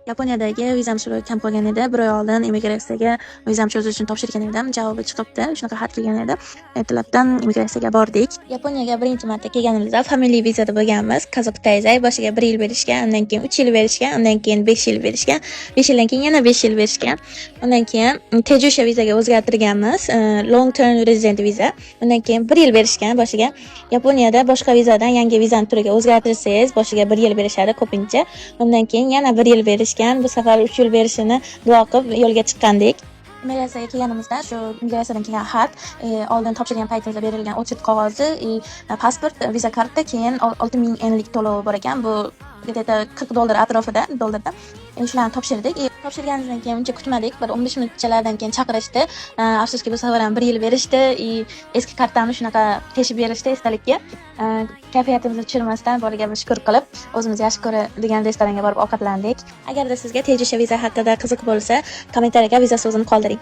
Yaponiyadagi vizam suri kam qolgan edi. 1 oy oldin immigratsiyaga vizam cho'zish uchun topshirgan edim. Javobi chiqibdi. Shunaqa xat kelgan edi. Ertalabdan immigratsiyaga bordik. Yaponiyaga birinchi marta kelganimizda familiy vizada bo'lganmiz. Kazoktayzay boshiga 1 yil berishgan, undan keyin 3 yil berishgan, undan keyin 5 yil berishgan, 5 yildan keyin yana 5 yil berishgan. Undan keyin Tejusha vizaga o'zgartirganmiz. Long term resident viza. Undan keyin 1 yil berishgan boshiga. Yaponiyada boshqa vizadan yangi vizani turiga o'zgartirsangiz, boshiga 1 yil berishadi ko'pincha. Undan keyin yana 1 yil berishgan. Bu safar 3 yil berishini duo qilib yo'lga chiqqandik. Immigratsiyaga kelganimizda shu immigratsiyadan kelgan xat, oldin topshirgan paytimizda berilgan очередь qog'ozi, pasport, viza karta, keyin 6000 yenlik to'lov bor ekan. Bu где-то $40 atrofida, dollarda. Shularni topshirdik. Topshirganimizdan keyin uncha kutmadik. Bir 15 minutchalardan keyin chaqirishdi. Afsuski bu safar ham 1 yil berishdi. Eski kartamni shunaqa teshib berishdi esdalikka. Kayfiyatimizni tushirmasdan boriga shukr qilib, o'zimiz yaxshi ko'radigan restoranga borib ovqatlandik. Agarda sizga Tejusha viza haqida qiziq bo'lsa, kommentariyaga viza so'zini qoldiring.